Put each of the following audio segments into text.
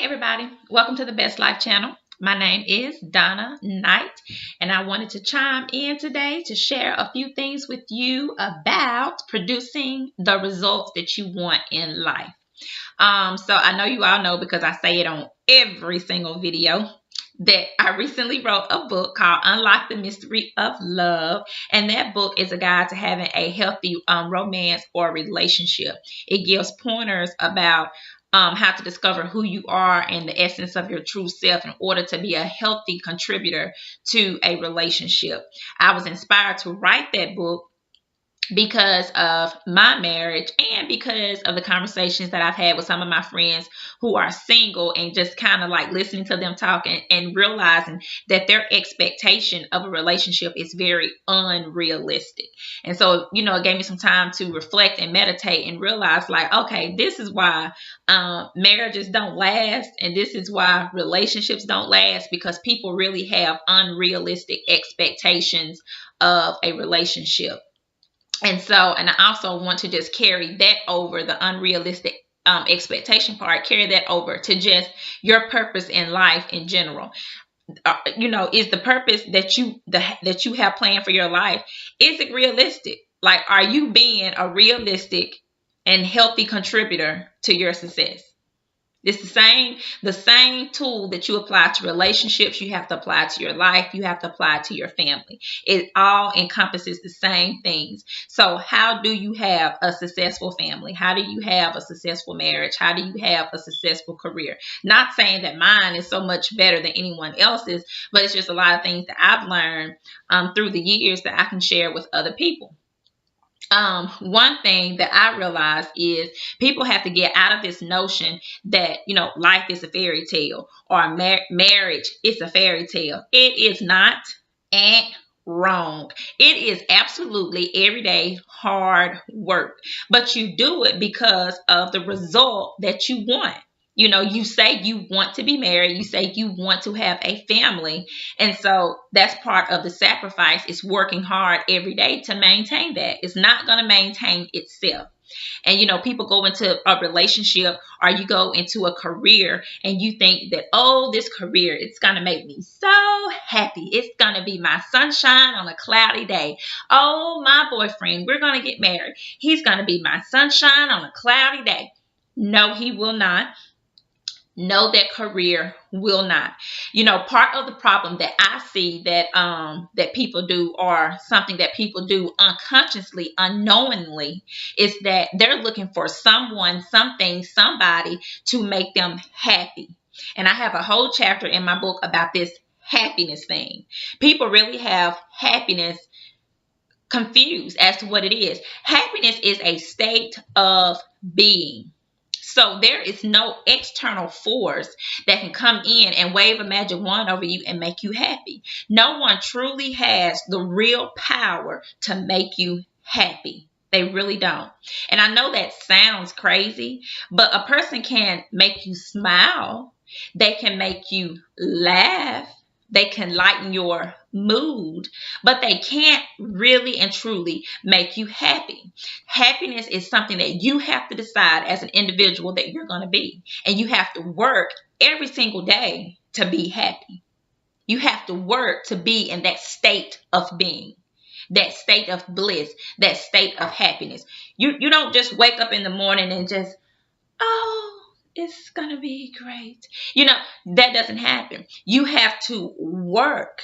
everybody, welcome to the Best Life channel. My name is Donna Knight, and I wanted to chime in today to share a few things with you about producing the results that you want in life. So I know you all know, because I say it on every single video, that I recently wrote a book called Unlock the Mystery of Love, and that book is a guide to having a healthy romance or relationship. It gives pointers about how to discover who you are and the essence of your true self in order to be a healthy contributor to a relationship. I was inspired to write that book because of my marriage and because of the conversations that I've had with some of my friends who are single, and just kind of like listening to them talk and realizing that their expectation of a relationship is very unrealistic. And so, it gave me some time to reflect and meditate and realize, like, okay, this is why marriages don't last, and this is why relationships don't last, because people really have unrealistic expectations of a relationship. And I also want to just carry that over, the unrealistic expectation part, carry that over to just your purpose in life in general. Is the purpose that you have planned for your life, is it realistic? Like, are you being a realistic and healthy contributor to your success? It's the same tool that you apply to relationships, you have to apply to your life, you have to apply to your family. It all encompasses the same things. So how do you have a successful family? How do you have a successful marriage? How do you have a successful career? Not saying that mine is so much better than anyone else's, but it's just a lot of things that I've learned through the years that I can share with other people. One thing that I realize is people have to get out of this notion that, life is a fairy tale, or marriage is a fairy tale. It is not, and wrong. It is absolutely everyday hard work, but you do it because of the result that you want. You say you want to be married. You say you want to have a family. And so that's part of the sacrifice, is working hard every day to maintain that. It's not going to maintain itself. And, people go into a relationship, or you go into a career, and you think that, oh, this career, it's going to make me so happy. It's going to be my sunshine on a cloudy day. Oh, my boyfriend, we're going to get married. He's going to be my sunshine on a cloudy day. No, he will not. No, that career will not. Part of the problem that I see that people do, or something that people do unconsciously, unknowingly, is that they're looking for someone, something, somebody to make them happy. And I have a whole chapter in my book about this happiness thing. People really have happiness confused as to what it is. Happiness is a state of being. So there is no external force that can come in and wave a magic wand over you and make you happy. No one truly has the real power to make you happy. They really don't. And I know that sounds crazy, but a person can make you smile. They can make you laugh. They can lighten your mood, but they can't really and truly make you happy. Happiness is something that you have to decide as an individual that you're going to be. And you have to work every single day to be happy. You have to work to be in that state of being, that state of bliss, that state of happiness. You don't just wake up in the morning and just, oh, it's going to be great. That doesn't happen. You have to work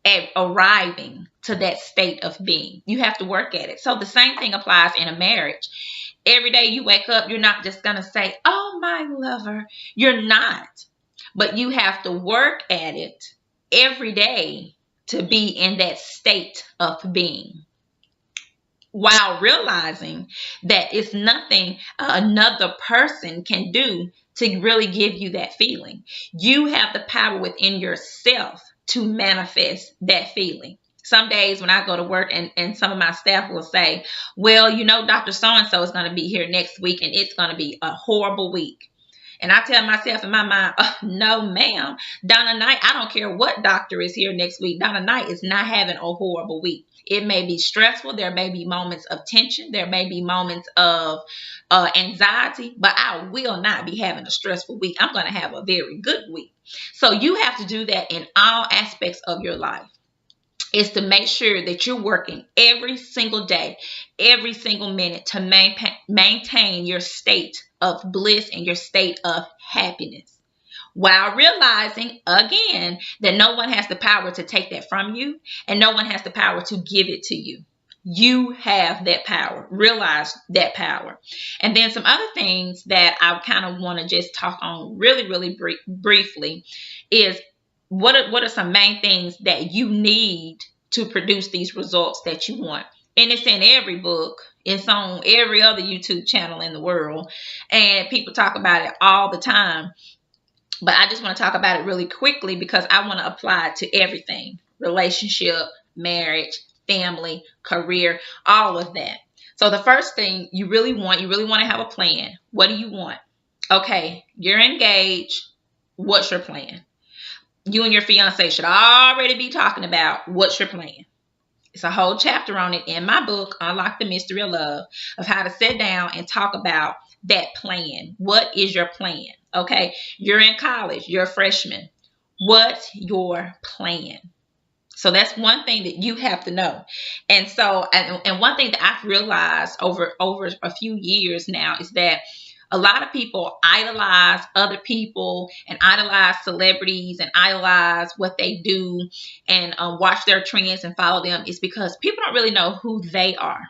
at arriving to that state of being. You have to work at it. So the same thing applies in a marriage. Every day you wake up, you're not just going to say, oh, my lover. You're not. But you have to work at it every day to be in that state of being, while realizing that it's nothing another person can do to really give you that feeling. You have the power within yourself to manifest that feeling. Some days when I go to work and some of my staff will say, well, Dr. So-and-so is going to be here next week, and it's going to be a horrible week. And I tell myself in my mind, oh, no, ma'am. Donna Knight, I don't care what doctor is here next week. Donna Knight is not having a horrible week. It may be stressful. There may be moments of tension. There may be moments of anxiety, but I will not be having a stressful week. I'm going to have a very good week. So you have to do that in all aspects of your life. Is to make sure that you're working every single day, every single minute to maintain your state of bliss and your state of happiness, while realizing again that no one has the power to take that from you and no one has the power to give it to you. You have that power. Realize that power. And then some other things that I kind of want to just talk on really briefly is what are some main things that you need to produce these results that you want. And it's in every book. It's on every other YouTube channel in the world. And people talk about it all the time. But I just want to talk about it really quickly because I want to apply it to everything. Relationship, marriage, family, career, all of that. So the first thing you really want to have a plan. What do you want? Okay, you're engaged. What's your plan? You and your fiance should already be talking about what's your plan. It's a whole chapter on it in my book, Unlock the Mystery of Love, of how to sit down and talk about that plan. What is your plan? Okay, you're in college, you're a freshman. What's your plan? So that's one thing that you have to know. And so, and one thing that I've realized over a few years now is that a lot of people idolize other people and idolize celebrities and idolize what they do and watch their trends and follow them is because people don't really know who they are.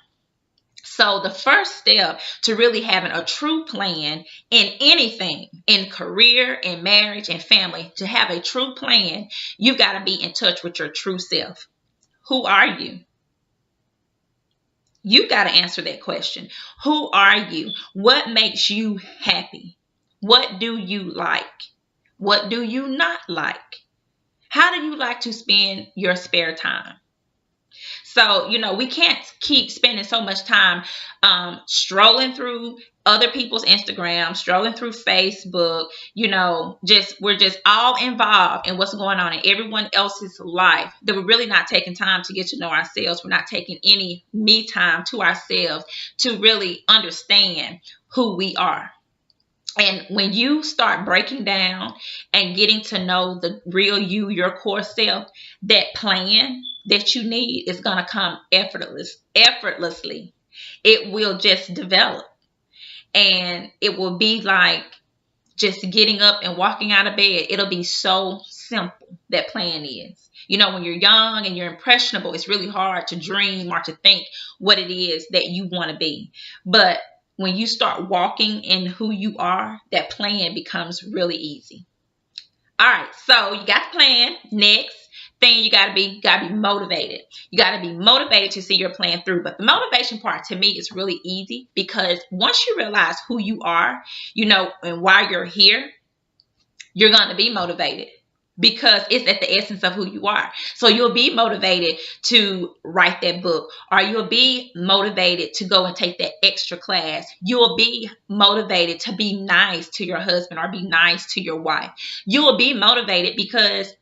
So the first step to really having a true plan in anything, in career, in marriage, and family, to have a true plan, you've got to be in touch with your true self. Who are you? You got to answer that question. Who are you? What makes you happy? What do you like? What do you not like? How do you like to spend your spare time? So, we can't keep spending so much time strolling through other people's Instagram, strolling through Facebook, we're just all involved in what's going on in everyone else's life that we're really not taking time to get to know ourselves. We're not taking any me time to ourselves to really understand who we are. And when you start breaking down and getting to know the real you, your core self, that plan that you need is going to come effortlessly. It will just develop. And it will be like just getting up and walking out of bed. It'll be so simple, that plan is. When you're young and you're impressionable, it's really hard to dream or to think what it is that you want to be. But when you start walking in who you are, that plan becomes really easy. All right, so you got the plan. Next thing you gotta be motivated. You gotta be motivated to see your plan through. But the motivation part to me is really easy because once you realize who you are, and why you're here, you're gonna be motivated because it's at the essence of who you are. So you'll be motivated to write that book, or you'll be motivated to go and take that extra class. You'll be motivated to be nice to your husband or be nice to your wife. You will be motivated because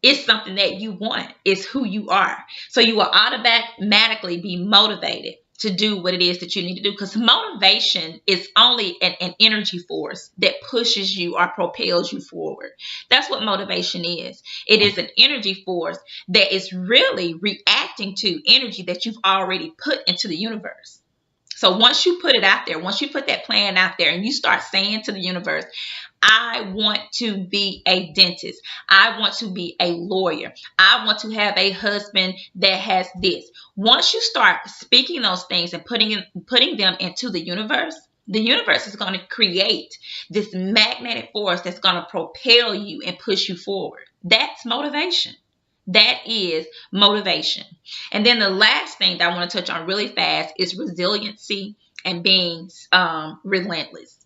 it's something that you want. It's who you are. So you will automatically be motivated to do what it is that you need to do, because motivation is only an energy force that pushes you or propels you forward. That's what motivation is. It is an energy force that is really reacting to energy that you've already put into the universe. So once you put it out there, once you put that plan out there and you start saying to the universe, I want to be a dentist. I want to be a lawyer. I want to have a husband that has this. Once you start speaking those things and putting them into the universe is going to create this magnetic force that's going to propel you and push you forward. That's motivation. That is motivation. And then the last thing that I want to touch on really fast is resiliency and being relentless.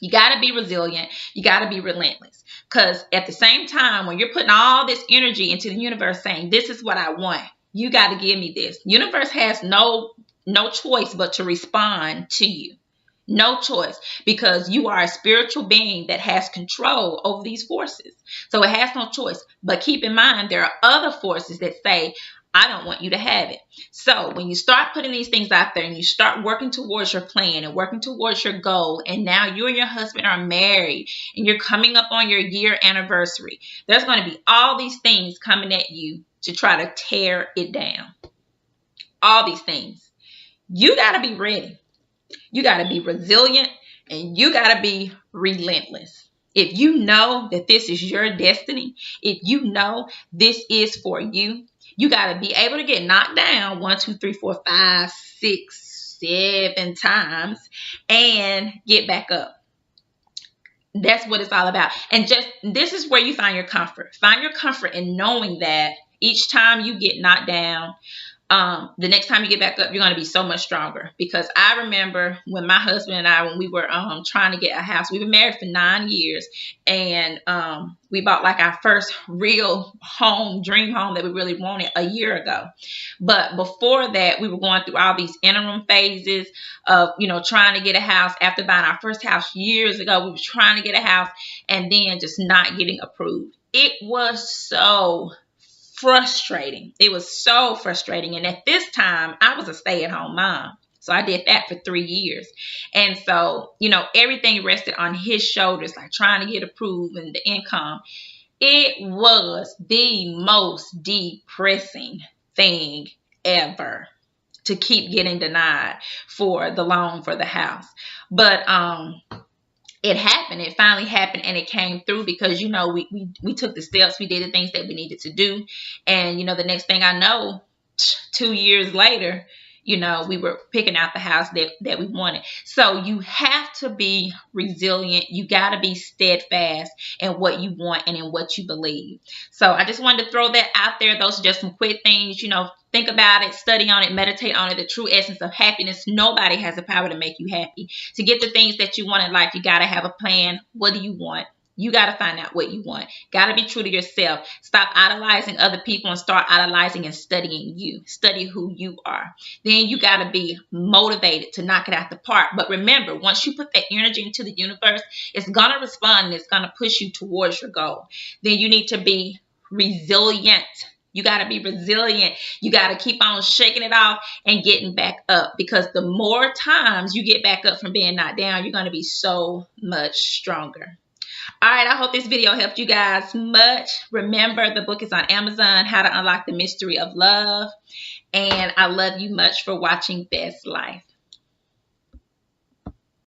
You got to be resilient. You got to be relentless. Because at the same time, when you're putting all this energy into the universe saying, this is what I want, you got to give me this. Universe has no choice but to respond to you. No choice, because you are a spiritual being that has control over these forces. So it has no choice. But keep in mind, there are other forces that say, I don't want you to have it. So when you start putting these things out there and you start working towards your plan and working towards your goal, and now you and your husband are married and you're coming up on your year anniversary, there's going to be all these things coming at you to try to tear it down. All these things. You got to be ready. You got to be resilient, and you got to be relentless. If you know that this is your destiny, if you know this is for you, you got to be able to get knocked down 1, 2, 3, 4, 5, 6, 7 times and get back up. That's what it's all about. And just this is where you find your comfort. Find your comfort in knowing that each time you get knocked down, the next time you get back up, you're going to be so much stronger. Because I remember when my husband and I, when we were trying to get a house, we were married for 9 years, and we bought like our first real home, dream home that we really wanted a year ago. But before that, we were going through all these interim phases of, trying to get a house. After buying our first house years ago, we were trying to get a house and then just not getting approved. It was so frustrating. It was so frustrating. And at this time, I was a stay-at-home mom. So I did that for 3 years. And so, everything rested on his shoulders, like trying to get approved and the income. It was the most depressing thing ever to keep getting denied for the loan for the house. But it happened. It finally happened, and it came through because, we took the steps. We did the things that we needed to do. And, the next thing I know, 2 years later, we were picking out the house that we wanted. So you have to be resilient. You got to be steadfast in what you want and in what you believe. So I just wanted to throw that out there. Those are just some quick things, think about it, study on it, meditate on it. The true essence of happiness. Nobody has the power to make you happy. To get the things that you want in life, you got to have a plan. What do you want? You got to find out what you want. Got to be true to yourself. Stop idolizing other people and start idolizing and studying you. Study who you are. Then you got to be motivated to knock it out the park. But remember, once you put that energy into the universe, it's going to respond and it's going to push you towards your goal. Then you need to be resilient. You got to be resilient. You got to keep on shaking it off and getting back up, because the more times you get back up from being knocked down, you're going to be so much stronger. All right, I hope this video helped you guys much. Remember, the book is on Amazon, How to Unlock the Mystery of Love. And I love you much for watching Best Life.